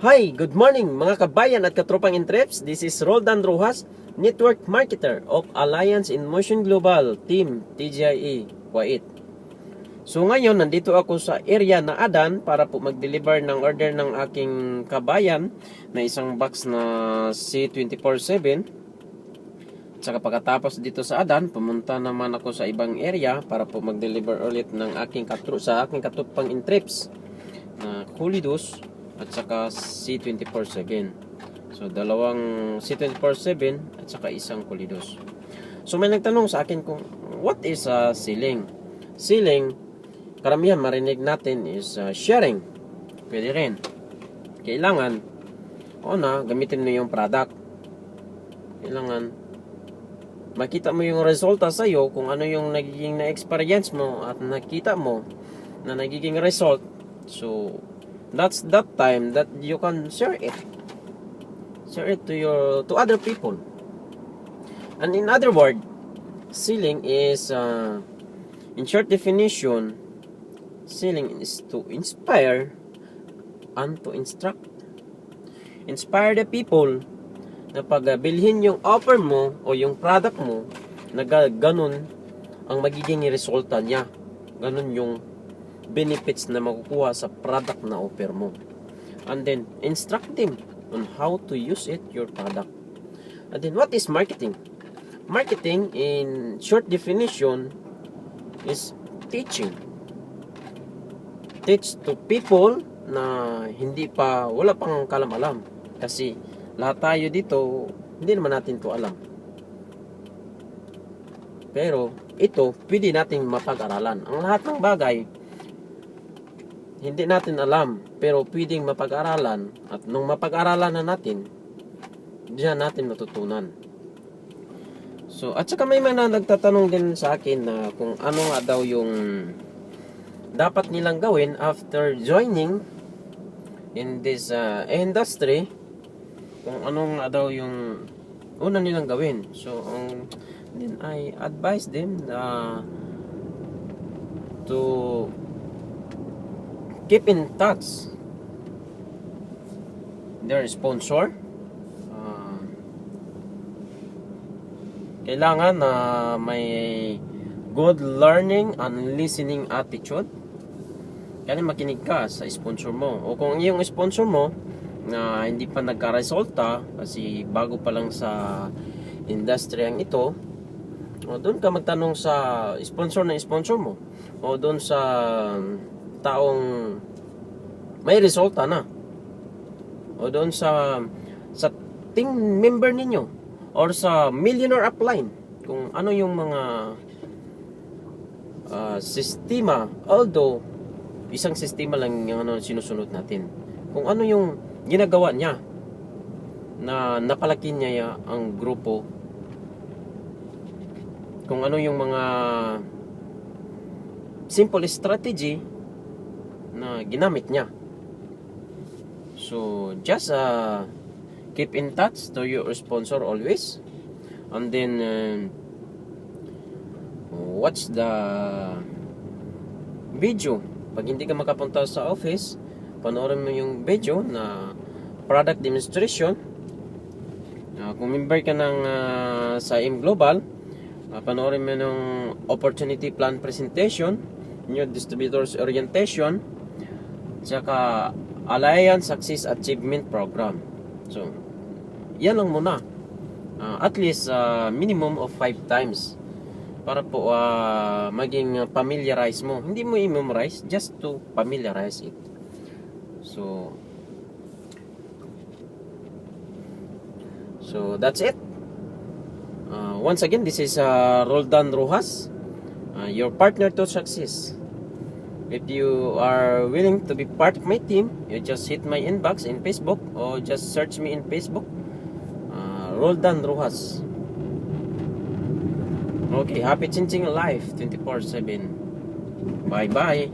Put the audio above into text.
Hi, good morning mga kabayan at katropang Intreps. This is Roldan Rojas, Network Marketer of Alliance in Motion Global Team TGIE Kuwait. So ngayon, nandito ako sa area na Adan para po mag-deliver ng order ng aking kabayan na isang box na C24/7. Saka pagkatapos dito sa Adan, pumunta naman ako sa ibang area para po mag-deliver ulit ng aking sa aking katropang Intreps na Kulidos at saka C24/7. So dalawang C24/7 at saka isang Kulidos. So may nagtanong sa akin kung what is selling? Selling, karamihan marinig natin is sharing. Pwede rin. Kailangan gamitin mo yung product. Kailangan makita mo yung resulta sa iyo kung ano yung nagiging na-experience mo at nakita mo na nagiging result. So that's that time that you can share it to other people. And in other word, selling is in short definition, selling is to inspire and to instruct. Inspire the people na pagbilhin yung offer mo o yung product mo na ganun ang magiging resulta niya, ganun yung benefits na makukuha sa product na offer mo. And then instruct them on how to use it, your product. And then what is marketing? Marketing in short definition is teaching. Teach to people na wala pang kalam-alam. Kasi lahat tayo dito, hindi naman natin to alam. Pero ito, pwede natin mapag-aralan. Ang lahat ng bagay hindi natin alam, pero pwedeng mapag-aralan. At nung mapag-aralan na natin, diyan natin matutunan. So, at saka may mga nagtatanong din sa akin na kung ano nga daw yung dapat nilang gawin after joining in this industry. Kung ano nga daw yung una nilang gawin. So, then I advise them to keep in touch their sponsor. Kailangan na may good learning and listening attitude. Kaya makinig ka sa sponsor mo. O kung yung sponsor mo na hindi pa nagka-resulta kasi bago pa lang sa industriyang ito, o doon ka magtanong sa sponsor mo o doon sa taong may resulta na o doon sa team member ninyo or sa millionaire upline kung ano yung mga sistema, although isang sistema lang yung sinusunod natin, kung ano yung ginagawa niya na napalaki niya ang grupo, kung ano yung mga simple strategy na ginamit niya. So just keep in touch to your sponsor always, and then watch the video. Pag hindi ka makapunta sa office, panoorin mo yung video na product demonstration. Kung member ka ng sa M Global, panoorin mo ng opportunity plan presentation, new distributors orientation, tsaka Alliance Success Achievement Program. So, yan lang muna. At least minimum of 5 times para po maging familiarize mo. Hindi mo i-memorize, just to familiarize it. So that's it. Once again, this is Roldan Rojas, your partner to success. If you are willing to be part of my team, you just hit my inbox in Facebook or just search me in Facebook, Roldan Rojas. Okay, happy changing life 24/7. Bye bye.